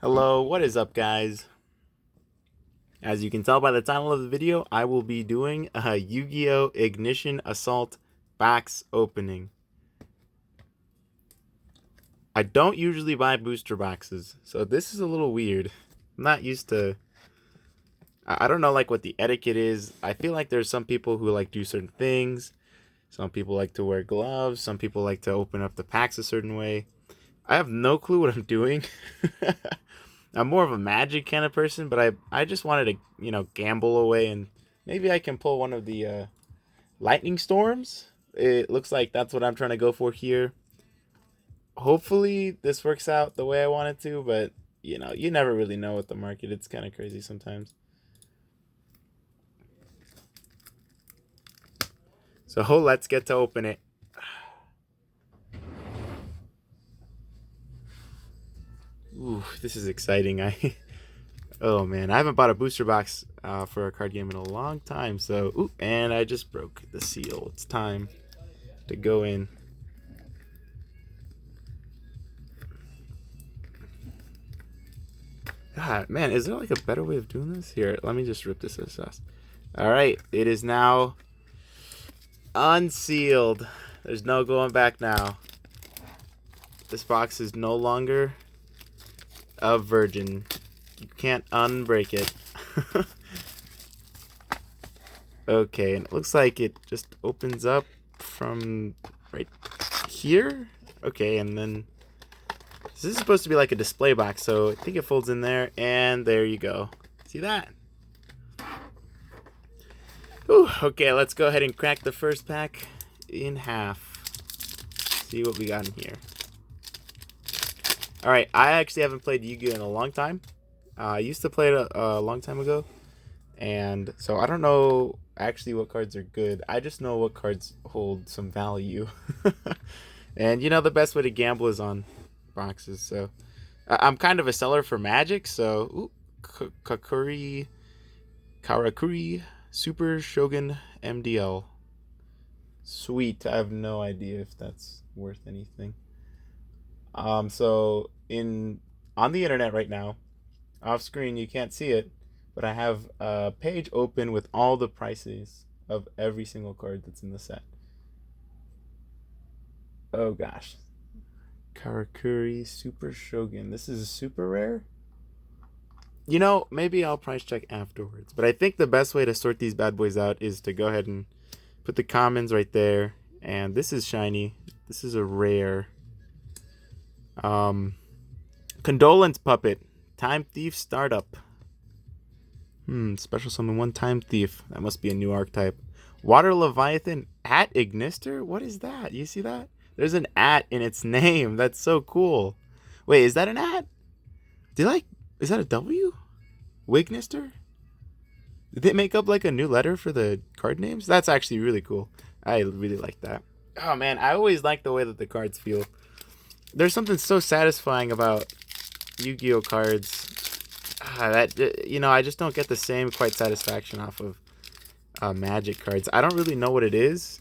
Hello, what is up, guys? As you can tell by the title of the video, I will be doing a Yu-Gi-Oh! Ignition Assault box opening. I don't usually buy booster boxes, so this is a little weird. I'm not used to... I don't know like what the etiquette is. I feel like there's some people who like do certain things. Some people like to wear gloves. Some people like to open up the packs a certain way. I have no clue what I'm doing. I'm more of a magic kind of person, but I just wanted to, gamble away and maybe I can pull one of the lightning storms. It looks like that's what I'm trying to go for here. Hopefully this works out the way I want it to, but you never really know with the market. It's kind of crazy sometimes. So let's get to open it. Ooh, this is exciting. Oh man, I haven't bought a booster box for a card game in a long time. So, ooh, and I just broke the seal. It's time to go in. God, man, is there like a better way of doing this? Here, let me just rip this sauce. All right, it is now unsealed. There's no going back now. This box is no longer a virgin. You can't unbreak it. Okay, and it looks like it just opens up from right here. Okay, and then this is supposed to be like a display box, so I think it folds in there, and there you go. See that? Ooh, okay, let's go ahead and crack the first pack in half. See what we got in here. Alright, I actually haven't played Yu-Gi-Oh! In a long time. I used to play it a long time ago. And so I don't know actually what cards are good. I just know what cards hold some value. And the best way to gamble is on boxes. So I'm kind of a seller for Magic. So, Karakuri Super Shogun MDL. Sweet. I have no idea if that's worth anything. So on the internet right now, off screen you can't see it, but I have a page open with all the prices of every single card that's in the set. Oh gosh. Karakuri Super Shogun. This is super rare. Maybe I'll price check afterwards. But I think the best way to sort these bad boys out is to go ahead and put the commons right there. And this is shiny. This is a rare. Condolence Puppet. Time Thief Startup. Special summon one Time Thief. That must be a new archetype. Water Leviathan at Ignister? What is that? You see that? There's an at in its name. That's so cool. Wait, is that an at? Is that a W? Wignister? Did they make up like a new letter for the card names? That's actually really cool. I really like that. Oh man, I always like the way that the cards feel. There's something so satisfying about Yu-Gi-Oh cards. I just don't get the same quite satisfaction off of Magic cards. I don't really know what it is.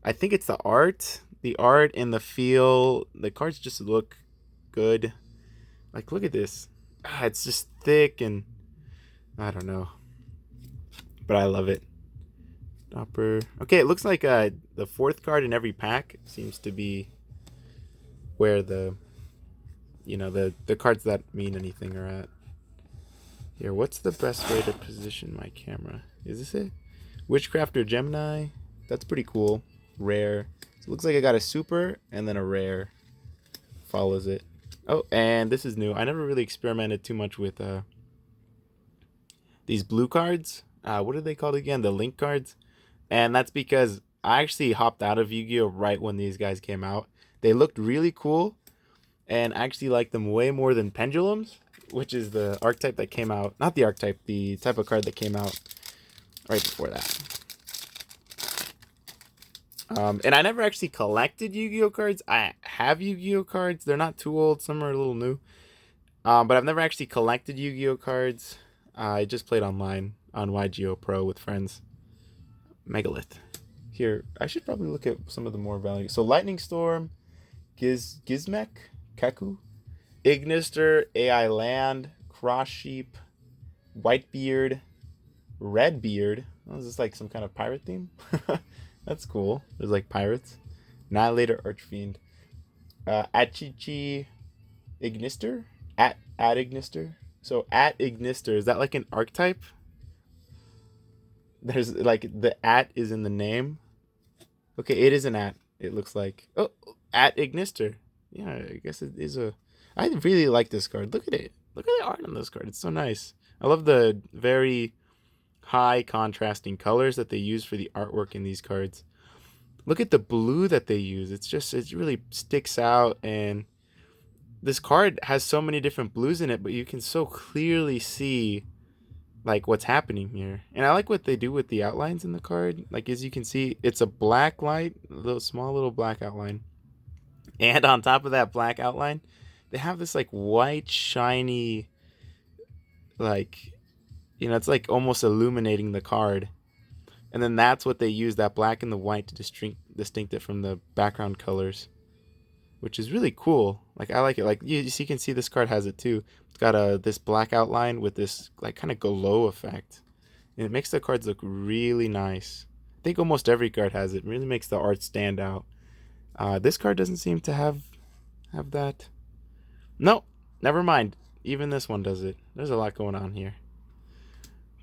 I think it's the art and the feel. The cards just look good. Like, look at this. It's just thick and I don't know, but I love it. Dopper. Okay, it looks like the fourth card in every pack seems to be where the cards that mean anything are at. Here, what's the best way to position my camera? Is this it? Witchcrafter Gemini. That's pretty cool. Rare. So it looks like I got a super and then a rare follows it. Oh, and this is new. I never really experimented too much with these blue cards. What are they called again? The link cards. And that's because I actually hopped out of Yu-Gi-Oh! Right when these guys came out. They looked really cool, and I actually like them way more than Pendulums, which is the archetype that came out. Not the archetype, the type of card that came out right before that. And I never actually collected Yu-Gi-Oh cards. I have Yu-Gi-Oh cards. They're not too old. Some are a little new. But I've never actually collected Yu-Gi-Oh cards. I just played online on YGO Pro with friends. Megalith. Here, I should probably look at some of the more value. So Lightning Storm, Gizmek, Kaku, Ignister, AI Land, Cross Sheep, Whitebeard, Redbeard. Oh, is this like some kind of pirate theme? That's cool. There's like pirates. Annihilator, Archfiend. Achichi, Ignister? At Ignister? So at Ignister, is that like an archetype? There's like the at is in the name. Okay, it is an at. It looks like at Ignister. Yeah, I guess it is a. I really like this card. Look at it. Look at the art on this card. It's so nice. I love the very high contrasting colors that they use for the artwork in these cards. Look at the blue that they use. It really sticks out, and this card has so many different blues in it, but you can so clearly see like what's happening here. And I like what they do with the outlines in the card. Like, as you can see, it's a black light, a little small little black outline. And on top of that black outline, they have this like white shiny, like, it's like almost illuminating the card. And then that's what they use, that black and the white, to distinct it from the background colors, which is really cool. Like, I like it. Like, you can see this card has it too. It's got this black outline with this like kind of glow effect, and it makes the cards look really nice. I think almost every card has it. It really makes the art stand out. This card doesn't seem to have that. No, never mind. Even this one does it. There's a lot going on here.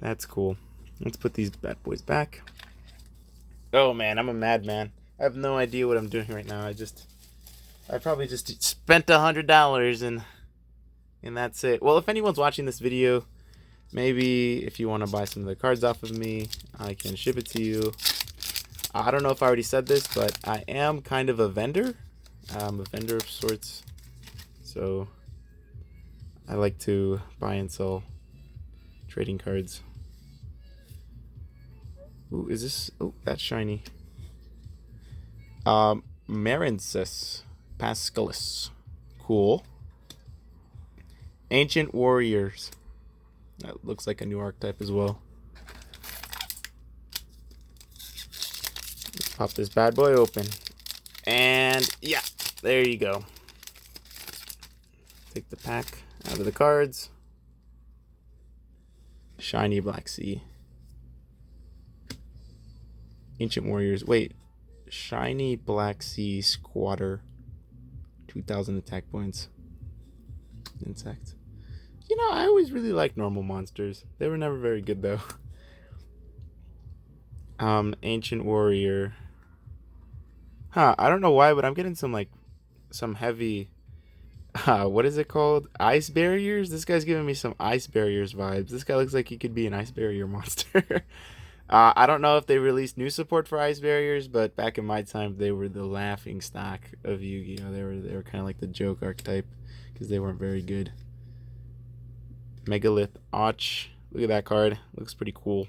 That's cool. Let's put these bad boys back. Oh man, I'm a madman. I have no idea what I'm doing right now. I probably just spent $100 and that's it. Well, if anyone's watching this video, maybe if you want to buy some of the cards off of me, I can ship it to you. I don't know if I already said this, but I am kind of a vendor. I'm a vendor of sorts. So I like to buy and sell trading cards. Ooh, is this? Oh, that's shiny. Marincis Pascalis. Cool. Ancient Warriors. That looks like a new archetype as well. Let's pop this bad boy open. And yeah, there you go. Take the pack out of the cards. Shiny Black Sea. Ancient Warriors. Wait. Shiny Black Sea Squatter. 2,000 attack points. Insect. I always really liked normal monsters. They were never very good though. Ancient Warrior. I don't know why, but I'm getting some heavy what is it called? Ice barriers? This guy's giving me some ice barriers vibes. This guy looks like he could be an ice barrier monster. I don't know if they released new support for ice barriers, but back in my time, they were the laughing stock of Yu-Gi-Oh! They were kind of like the joke archetype because they weren't very good. Megalith Och. Look at that card. Looks pretty cool.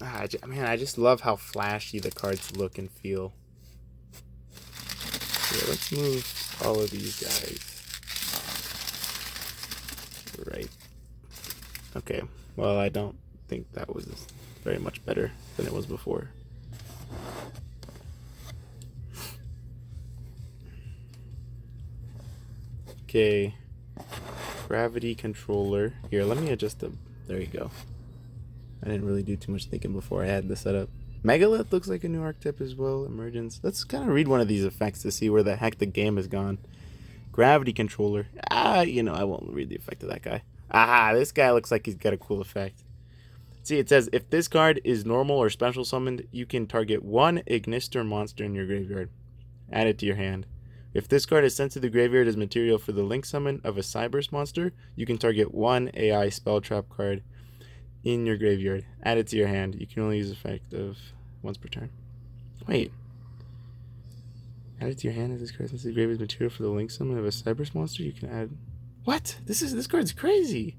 I just love how flashy the cards look and feel. Yeah, let's move all of these guys. Right. Okay. Well, I don't think that was very much better than it was before. Okay. Gravity controller. Here, let me adjust them. There you go. I didn't really do too much thinking before I had this set up. Megalith looks like a new archetype as well. Emergence. Let's kind of read one of these effects to see where the heck the game has gone. Gravity controller. I won't read the effect of that guy. This guy looks like he's got a cool effect. See, it says, if this card is normal or special summoned, you can target one Ignister monster in your graveyard. Add it to your hand. If this card is sent to the graveyard as material for the link summon of a Cyberse monster, you can target one AI spell trap card in your graveyard. Add it to your hand. You can only use effect of once per turn. Wait. Add it to your hand if this card is the graveyard material for the link summon of a Cyberse monster. You can add. What? This card's crazy.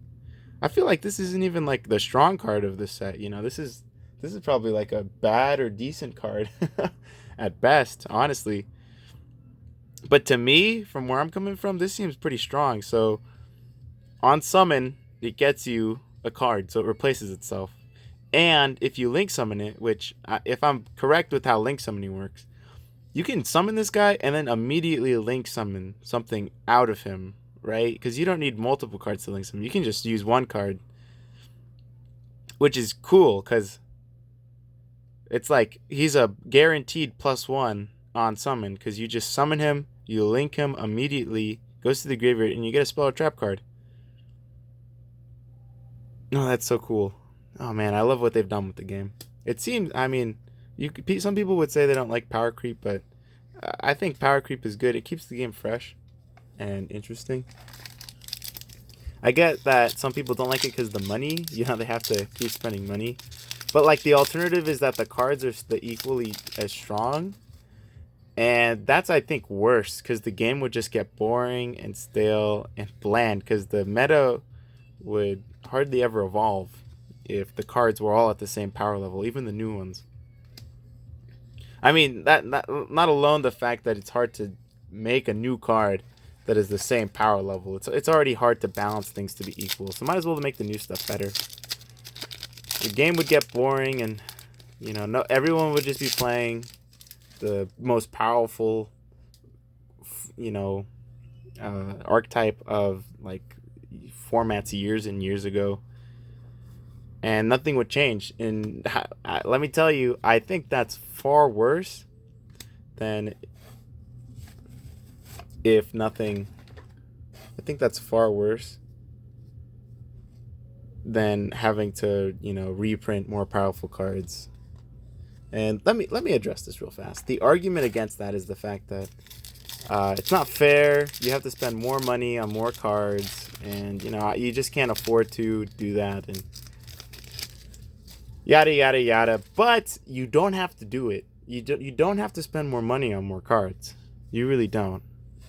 I feel like this isn't even like the strong card of this set. This is probably like a bad or decent card at best, honestly. But to me, from where I'm coming from, this seems pretty strong. So on summon, it gets you a card, so it replaces itself. And if you link summon it, which if I'm correct with how link summoning works, you can summon this guy and then immediately link summon something out of him, right? Because you don't need multiple cards to link summon. You can just use one card, which is cool because it's like he's a guaranteed +1 on summon because you just summon him, you link him immediately, goes to the graveyard, and you get a spell or trap card. Oh, that's so cool. Oh man, I love what they've done with the game. It seems, I mean, some people would say they don't like power creep, but I think power creep is good. It keeps the game fresh and interesting. I get that some people don't like it because the money, you know, they have to keep spending money. But like the alternative is that the cards are equally as strong. And that's, I think, worse because the game would just get boring and stale and bland because the meta would hardly ever evolve if the cards were all at the same power level, even the new ones. I mean, that not alone the fact that it's hard to make a new card that is the same power level. It's already hard to balance things to be equal. So might as well make the new stuff better. The game would get boring, and you know, no everyone would just be playing the most powerful, you know, archetype of like formats years and years ago, and nothing would change. And let me tell you, I think that's far worse than if nothing. I think that's far worse than having to, you know, reprint more powerful cards. And let me address this real fast. The argument against that is the fact that it's not fair. You have to spend more money on more cards, and you know you just can't afford to do that, and yada yada yada. But you don't have to do it. You don't have to spend more money on more cards. You really don't.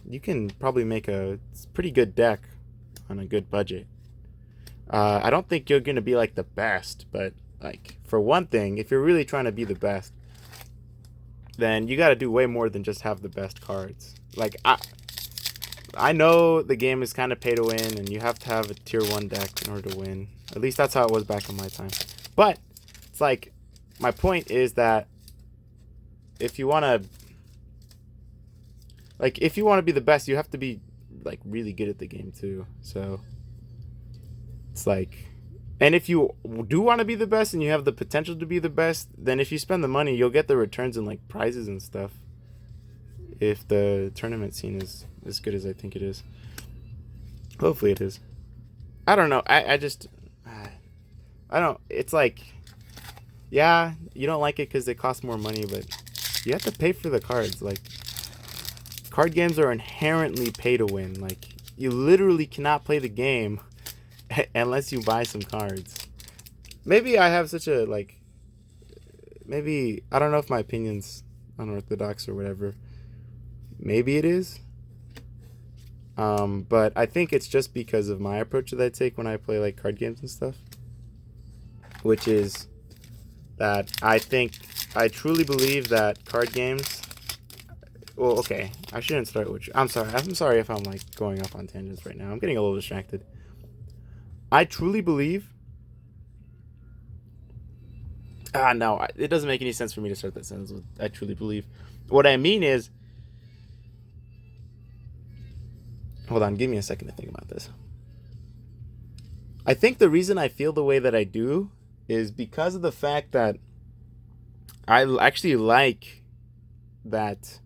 You can probably make a pretty good deck on a good budget. I don't think you're gonna be like the best, but like for one thing, if you're really trying to be the best, then you got to do way more than just have the best cards. Like I know the game is kind of pay to win, and you have to have a tier 1 deck in order to win. At least that's how it was back in my time. But it's like my point is that if you want to be the best, you have to be like really good at the game too. So it's like, and if you do want to be the best and you have the potential to be the best, then if you spend the money, you'll get the returns in like prizes and stuff. If the tournament scene is as good as I think it is. Hopefully it is. I don't know. I don't, it's like, yeah, you don't like it because they cost more money, but you have to pay for the cards. Like, card games are inherently pay to win. Like, you literally cannot play the game unless you buy some cards. Maybe I have such a, like, maybe, I don't know if my opinion's unorthodox or whatever. Maybe it is. But I think it's just because of my approach that I take when I play, like, card games and stuff. Which is that I truly believe that card games... Well, okay, I shouldn't start with... I'm sorry if I'm, like, going off on tangents right now. I'm getting a little distracted. I truly believe... no, it doesn't make any sense for me to start that sentence with I truly believe. What I mean is... Hold on, give me a second to think about this. I think the reason I feel the way that I do is because of the fact that I actually like that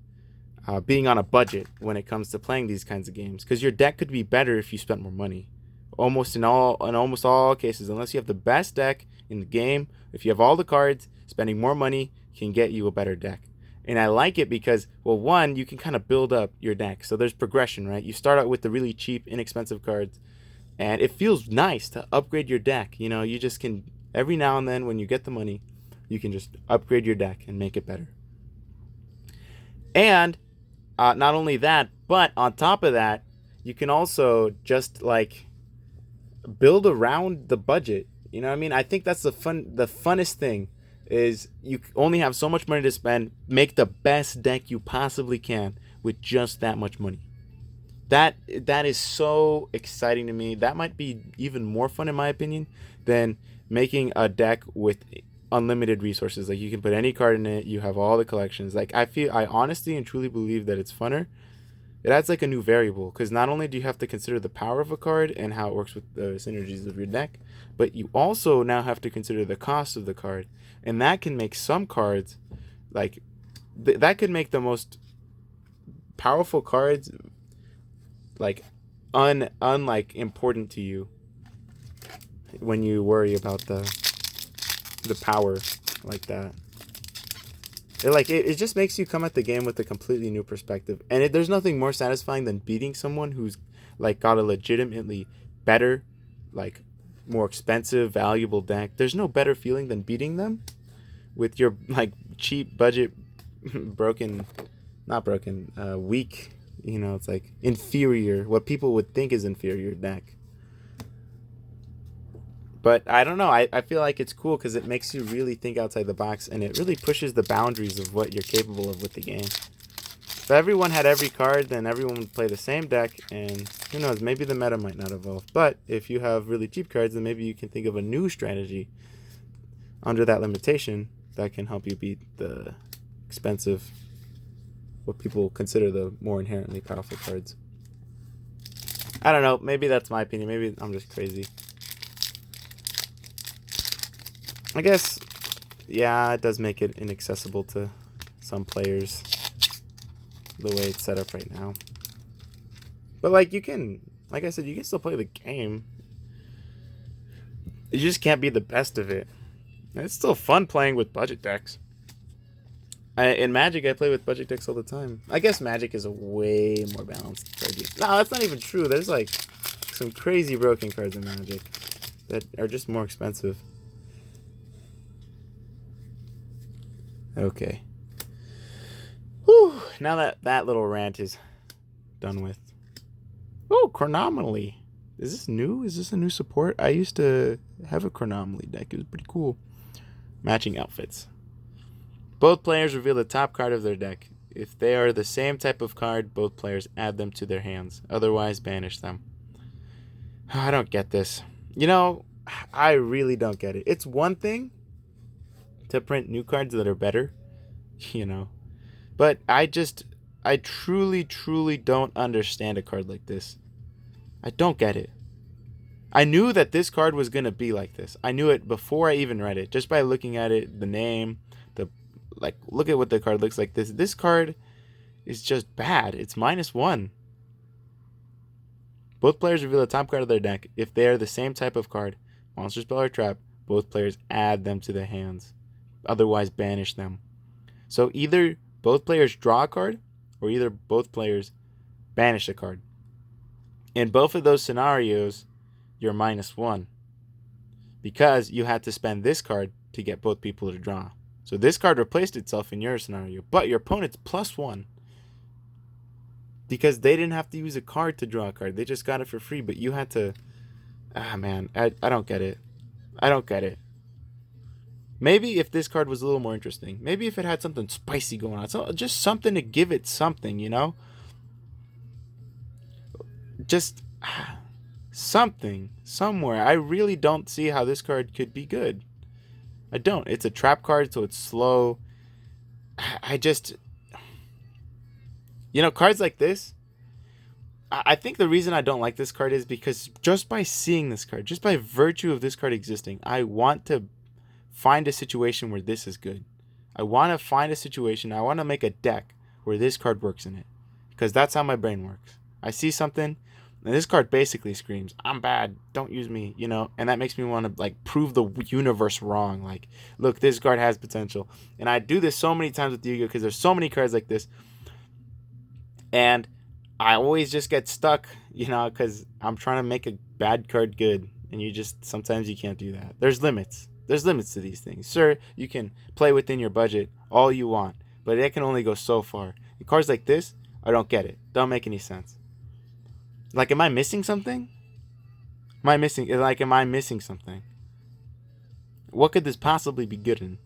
being on a budget when it comes to playing these kinds of games. Because your deck could be better if you spent more money. Almost in almost all cases, unless you have the best deck in the game, if you have all the cards, spending more money can get you a better deck. And I like it because, well, one, you can kind of build up your deck. So there's progression, right? You start out with the really cheap, inexpensive cards, and it feels nice to upgrade your deck. You know, you just can, every now and then when you get the money, you can just upgrade your deck and make it better. And not only that, but on top of that, you can also just like build around the budget. You know what I mean? I think that's the funnest thing is you only have so much money to spend. Make the best deck you possibly can with just that much money. That is so exciting to me. That might be even more fun in my opinion than making a deck with unlimited resources. Like you can put any card in it, you have all the collections. Like I honestly and truly believe that it's funner. It adds like a new variable because not only do you have to consider the power of a card and how it works with the synergies of your deck, but you also now have to consider the cost of the card, and that can make some cards like that could make the most powerful cards like unlike important to you when you worry about the power like that. It just makes you come at the game with a completely new perspective, and there's nothing more satisfying than beating someone who's like got a legitimately better, like more expensive, valuable deck. There's no better feeling than beating them with your like cheap budget, broken, not broken, weak. You know, it's like inferior, what people would think is inferior deck. But I don't know. I feel like it's cool because it makes you really think outside the box, and it really pushes the boundaries of what you're capable of with the game. If everyone had every card, then everyone would play the same deck, and who knows, maybe the meta might not evolve. But if you have really cheap cards, then maybe you can think of a new strategy under that limitation that can help you beat the expensive, what people consider the more inherently powerful cards. I don't know. Maybe that's my opinion. Maybe I'm just crazy. I guess, yeah, it does make it inaccessible to some players the way it's set up right now. But, like, you can, like I said, you can still play the game. You just can't be the best of it. And it's still fun playing with budget decks. In Magic, I play with budget decks all the time. I guess Magic is a way more balanced card game. No, that's not even true. There's, like, some crazy broken cards in Magic that are just more expensive. Okay. Whew. Now that little rant is done with. Oh, Chronomaly. Is this new? Is this a new support? I used to have a Chronomaly deck. It was pretty cool. Matching outfits. Both players reveal the top card of their deck. If they are the same type of card, both players add them to their hands. Otherwise, banish them. I don't get this. You know, I really don't get it. It's one thing to print new cards that are better, you know. But I truly, truly don't understand a card like this. I don't get it. I knew that this card was going to be like this. I knew it before I even read it. Just by looking at it, the name, look at what the card looks like. This card is just bad. It's -1. Both players reveal the top card of their deck. If they are the same type of card, monster, spell, or trap, both players add them to their hands. Otherwise, banish them. So either both players draw a card, or either both players banish a card. In both of those scenarios, you're -1. Because you had to spend this card to get both people to draw. So this card replaced itself in your scenario, but your opponent's +1. Because they didn't have to use a card to draw a card. They just got it for free, but you had to... man, I don't get it. I don't get it. Maybe if this card was a little more interesting. Maybe if it had something spicy going on. So just something to give it something, you know? Just something, somewhere. I really don't see how this card could be good. I don't. It's a trap card, so it's slow. I just... You know, cards like this, I think the reason I don't like this card is because just by seeing this card, just by virtue of this card existing, I want to find a situation where this is good. I want to find a situation, I want to make a deck where this card works in it. Because that's how my brain works. I see something, and this card basically screams, I'm bad, don't use me, you know? And that makes me want to, like, prove the universe wrong. Like, look, this card has potential. And I do this so many times with Yu-Gi-Oh! Because there's so many cards like this. And I always just get stuck, you know, because I'm trying to make a bad card good. And sometimes you can't do that. There's limits. There's limits to these things. Sure, you can play within your budget all you want, but it can only go so far. And cards like this, I don't get it. Don't make any sense. Like, am I missing something? Am I missing something? What could this possibly be good in?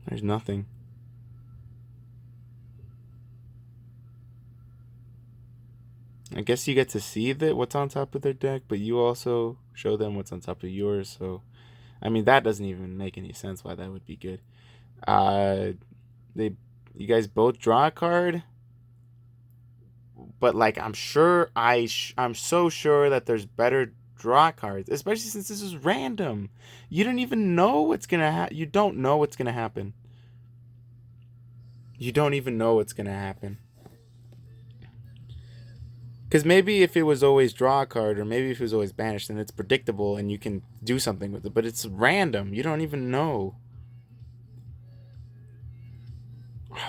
There's nothing. I guess you get to see what's on top of their deck, but you also show them what's on top of yours. So, I mean, that doesn't even make any sense why that would be good. Uh, you guys both draw a card, but like I'm sure I'm so sure that there's better draw cards, especially since this is random. You don't even know what's gonna happen. You don't know what's gonna happen. You don't even know what's gonna happen. Because maybe if it was always draw a card, or maybe if it was always banished, then it's predictable and you can do something with it. But it's random. You don't even know.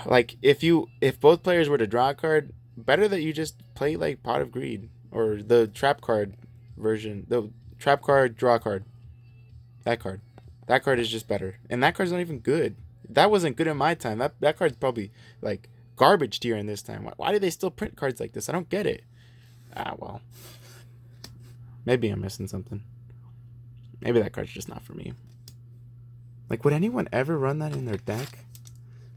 Like if both players were to draw a card, better that you just play like Pot of Greed or the trap card version, the trap card draw card. That card. That card is just better. And that card's not even good. That wasn't good in my time. That card's probably like garbage tier in this time. Why do they still print cards like this? I don't get it. Ah, well. Maybe I'm missing something. Maybe that card's just not for me. Like, would anyone ever run that in their deck?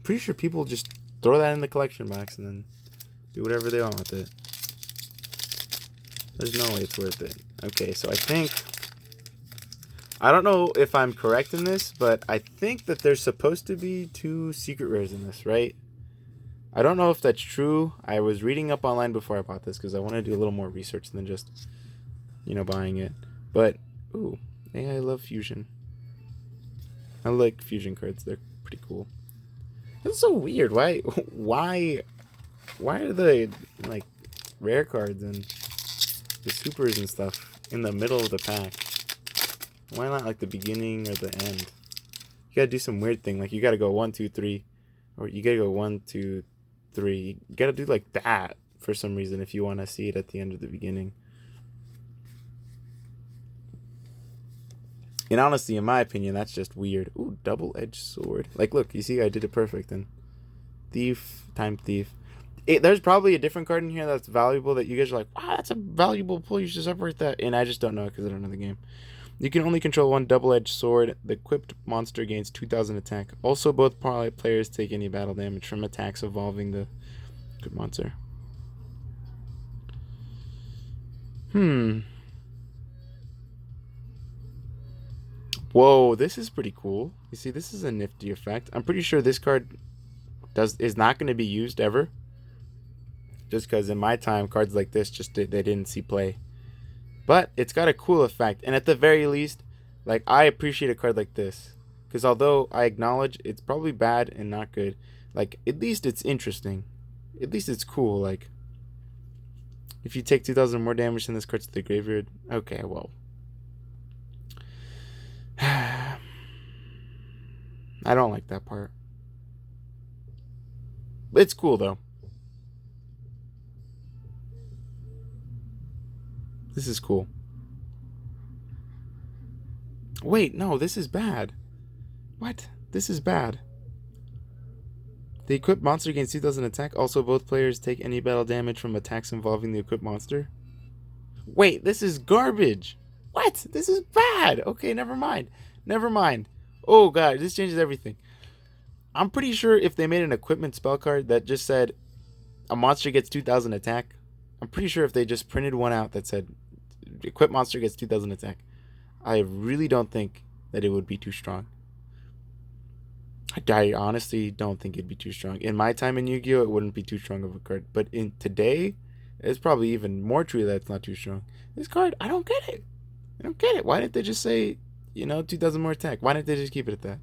Pretty sure people just throw that in the collection box and then do whatever they want with it. There's no way it's worth it. Okay, so I don't know if I'm correct in this, but I think that there's supposed to be 2 secret rares in this, right? I don't know if that's true. I was reading up online before I bought this because I want to do a little more research than just, buying it. But, ooh, I love Fusion. I like Fusion cards. They're pretty cool. That's so weird. Why are the, like, rare cards and the supers and stuff in the middle of the pack? Why not, like, the beginning or the end? You gotta do some weird thing. Like, you gotta go 1, 2, 3. Or you gotta go 1, 2, 3. You gotta do like that for some reason if you want to see it at the end or the beginning. And honestly, in my opinion, that's just weird. Ooh, double-edged sword. Like, look, you see, I did it perfect. And thief, time thief. There's probably a different card in here that's valuable that you guys are like, wow, that's a valuable pull. You should separate that. And I just don't know because I don't know the game. You can only control 1 double-edged sword. The equipped monster gains 2,000 attack. Also, both players take any battle damage from attacks involving the equipped monster. Whoa, this is pretty cool. You see, this is a nifty effect. I'm pretty sure this card is not going to be used ever. Just because in my time, cards like this they didn't see play. But it's got a cool effect. And at the very least, like, I appreciate a card like this. Because although I acknowledge it's probably bad and not good, like, at least it's interesting. At least it's cool. Like, if you take 2,000 more damage than this card to the graveyard. Okay, well. I don't like that part. It's cool, though. This is cool. Wait, no, this is bad. What? This is bad. The equipped monster gains 2,000 attack. Also, both players take any battle damage from attacks involving the equipped monster. Wait, this is garbage. What? This is bad. Okay, never mind. Never mind. Oh, God, this changes everything. I'm pretty sure if they made an equipment spell card that just said a monster gets 2,000 attack, I'm pretty sure if they just printed one out that said equipped monster gets 2,000 attack, I really don't think that it would be too strong. I honestly don't think it'd be too strong. In my time in Yu-Gi-Oh, it wouldn't be too strong of a card. But in today, it's probably even more true that it's not too strong. This card, I don't get it. I don't get it. Why didn't they just say, 2,000 more attack? Why didn't they just keep it at that?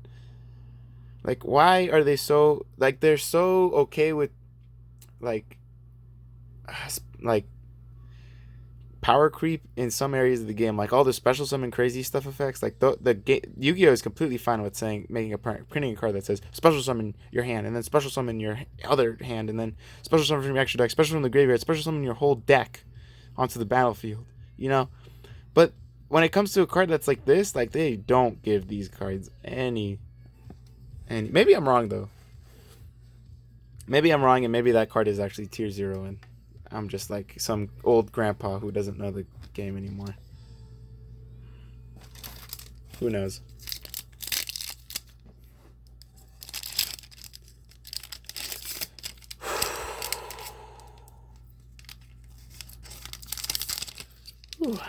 Like, why are they so, like, they're so okay with, like power creep in some areas of the game, like all the special summon crazy stuff effects. Like Yu-Gi-Oh is completely fine with printing a card that says special summon your hand, and then special summon your other hand, and then special summon from your extra deck, special from the graveyard, special summon your whole deck onto the battlefield. But when it comes to a card that's like this, like, they don't give these cards any. Maybe I'm wrong though. Maybe I'm wrong, and maybe that card is actually tier 0, and I'm just like some old grandpa who doesn't know the game anymore. Who knows?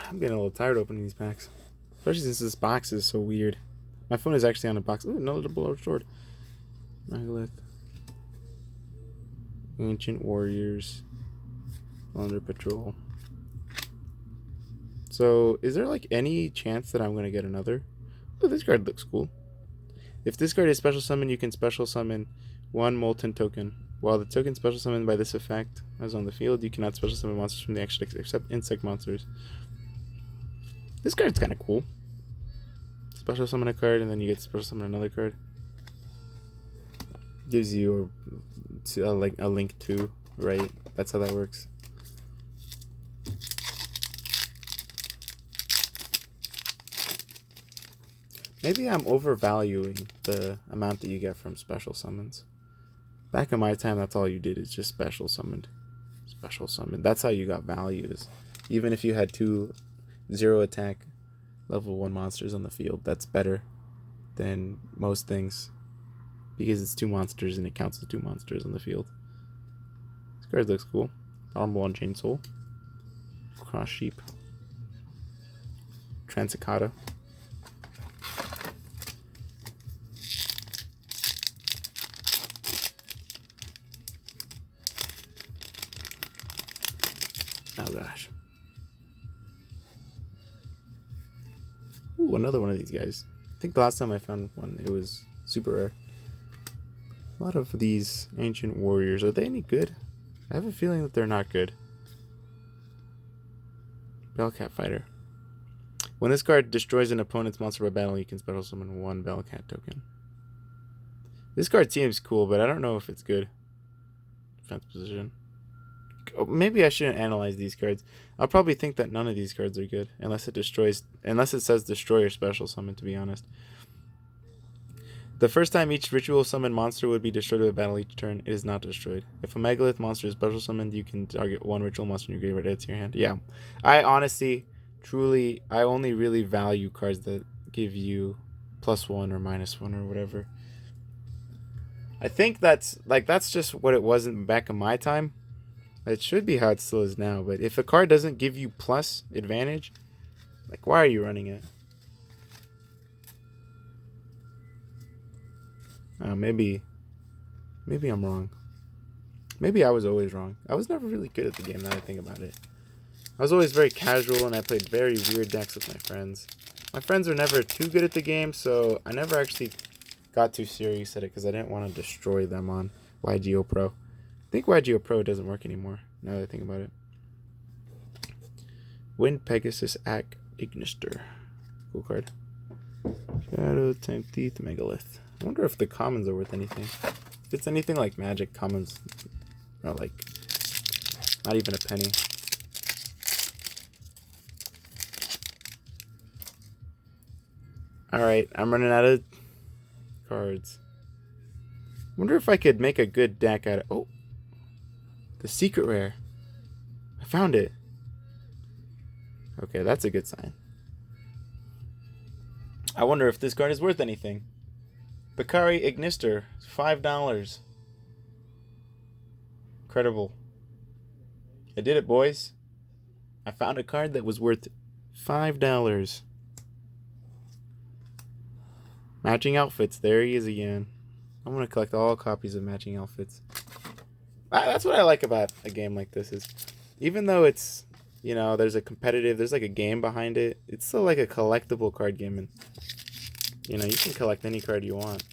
I'm getting a little tired opening these packs. Especially since this box is so weird. My phone is actually on a box. Ooh, another double sword. Megalith. Ancient Warriors. Under Patrol. So, is there like any chance that I'm going to get another? Oh, this card looks cool. If this card is special summon, you can special summon one Molten token. While the token special summoned by this effect is on the field, you cannot special summon monsters from the extra deck except insect monsters. This card's kind of cool. Special summon a card and then you get to special summon another card. Gives you like a link to, right? That's how that works. Maybe I'm overvaluing the amount that you get from special summons. Back in my time, that's all you did is just special summoned. Special summoned. That's how you got values. Even if you had 2 0 attack level 1 monsters on the field, that's better than most things. Because it's 2 monsters and it counts as 2 monsters on the field. This card looks cool. Armor on Chain Soul. Cross Sheep. Transicata. Oh gosh. Ooh, another one of these guys. I think the last time I found one, it was super rare. A lot of these Ancient Warriors. Are they any good? I have a feeling that they're not good. Bellcat Fighter. When this card destroys an opponent's monster by battle, you can special summon 1 Bellcat token. This card seems cool, but I don't know if it's good. Defense position. Maybe I shouldn't analyze these cards. I'll probably think that none of these cards are good unless it says destroy or special summon, to be honest. The first time each ritual summon monster would be destroyed by battle each turn, it is not destroyed. If a Megalith monster is special summoned, you can target 1 ritual monster in your graveyard, add to your hand. Yeah. I honestly, truly, I only really value cards that give you +1 or -1 or whatever. I think that's just what it wasn't back in my time. It should be how it still is now, but if a card doesn't give you plus advantage, like, why are you running it? Maybe I'm wrong. Maybe I was always wrong. I was never really good at the game, now that I think about it. I was always very casual, and I played very weird decks with my friends. My friends were never too good at the game, so I never actually got too serious at it, because I didn't want to destroy them on YGO Pro. I think YGO Pro doesn't work anymore, now that I think about it. Wind Pegasus Ack Ignister. Cool card. Shadow Time Thief Megalith. I wonder if the commons are worth anything. If it's anything like Magic, commons are like not even a penny. Alright, I'm running out of cards. Wonder if I could make a good deck out of... Oh! The secret rare. I found it. Okay, that's a good sign. I wonder if this card is worth anything. Bakari Ignister, $5. Incredible. I did it, boys. I found a card that was worth $5. Matching Outfits. There he is again. I'm going to collect all copies of Matching Outfits. That's what I like about a game like this is, even though it's, you know, there's like a game behind it, it's still like a collectible card game, and, you know, you can collect any card you want.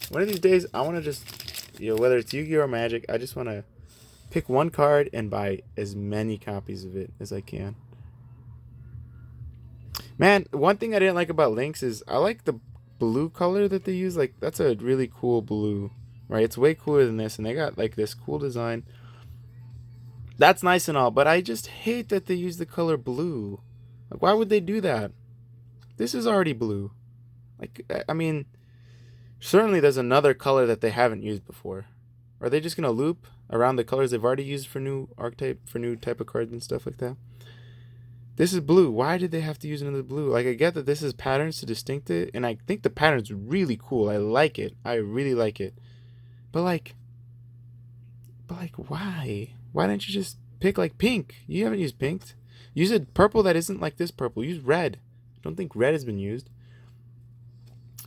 One of these days, I want to just, you know, whether it's Yu-Gi-Oh! Or Magic, I just want to pick one card and buy as many copies of it as I can. Man, one thing I didn't like about Lynx is I like the blue color that they use. Like, that's a really cool blue. Right, it's way cooler than this, and they got like this cool design. That's nice and all, but I just hate that they use the color blue. Like, why would they do that? This is already blue. Like, I mean, certainly there's another color that they haven't used before. Are they just gonna loop around the colors they've already used for new archetype, for new type of cards and stuff like that? This is blue. Why did they have to use another blue? Like, I get that this is patterns to distinct it, and I think the pattern's really cool. I like it. I really like it. But like, why? Why didn't you just pick like pink? You haven't used pink. Use a purple that isn't like this purple. Use red. I don't think red has been used.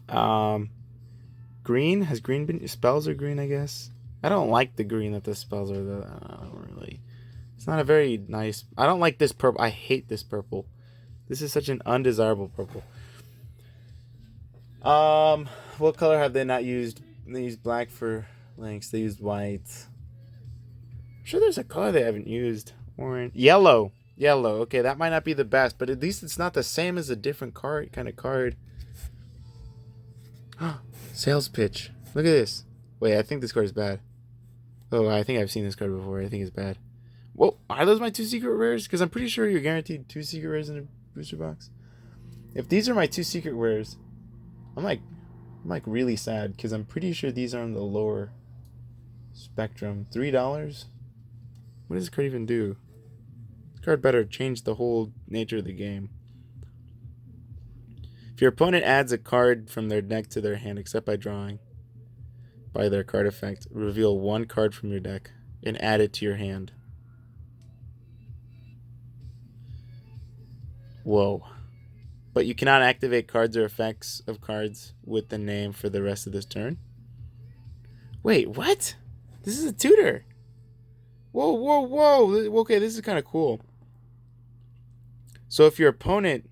Green. Has green been... Spells are green, I guess. I don't like the green that the spells are. I don't really... It's not a very nice... I don't like this purple. I hate this purple. This is such an undesirable purple. What color have they not used? They used black for links. They used white. I'm sure there's a color they haven't used. Orange. Yellow. Yellow. Okay, that might not be the best, but at least it's not the same as a different card, kind of card. Sales pitch. Look at this. Wait, I think this card is bad. Oh, I think I've seen this card before. I think it's bad. Whoa, are those my 2 secret rares? Because I'm pretty sure you're guaranteed 2 secret rares in a booster box. If these are my 2 secret rares, I'm like really sad because I'm pretty sure these are on the lower spectrum. $3? What does this card even do? This card better change the whole nature of the game. If your opponent adds a card from their deck to their hand, except by drawing, by their card effect, reveal 1 card from your deck and add it to your hand. Whoa. But you cannot activate cards or effects of cards with the name for the rest of this turn. Wait, what? This is a tutor. Whoa, whoa, whoa. Okay, this is kind of cool. So if your opponent...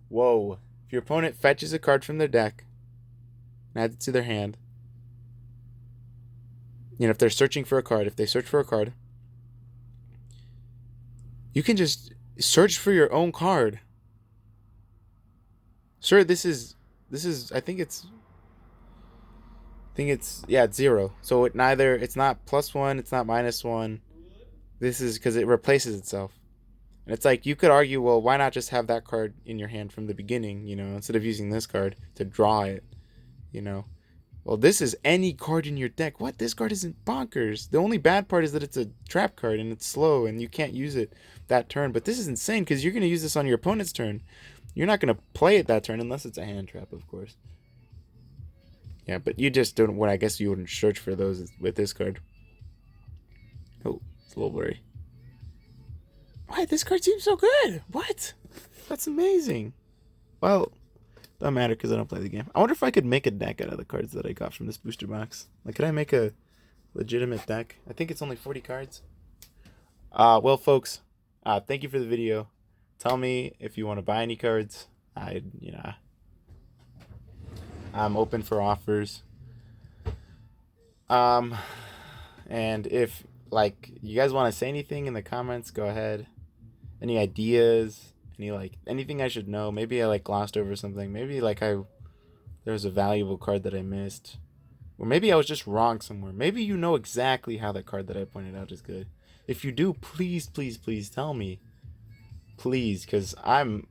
Whoa. If your opponent fetches a card from their deck and adds it to their hand, you know, if they're searching for a card, if they search for a card, you can just search for your own card. Sure, this is I think it's yeah, it's 0. So it's not +1, it's not -1. This is because it replaces itself. And it's like, you could argue, well, why not just have that card in your hand from the beginning, you know, instead of using this card to draw it, you know. Well, this is any card in your deck. What? This card isn't bonkers. The only bad part is that it's a trap card and it's slow and you can't use it that turn. But this is insane because you're going to use this on your opponent's turn. You're not going to play it that turn unless it's a hand trap, of course. Yeah, but you just don't... Well, I guess you wouldn't search for those with this card. Oh, it's a little blurry. Why? This card seems so good. What? That's amazing. Well, doesn't matter because I don't play the game. I wonder if I could make a deck out of the cards that I got from this booster box. Like, could I make a legitimate deck? I think it's only 40 cards. Well, folks, thank you for the video. Tell me if you want to buy any cards. I'm open for offers. And if, like, you guys want to say anything in the comments, go ahead. Any ideas? Anything I should know? Maybe I glossed over something. Maybe there was a valuable card that I missed. Or maybe I was just wrong somewhere. Maybe you know exactly how that card that I pointed out is good. If you do, please, please, please tell me. Please, because I'm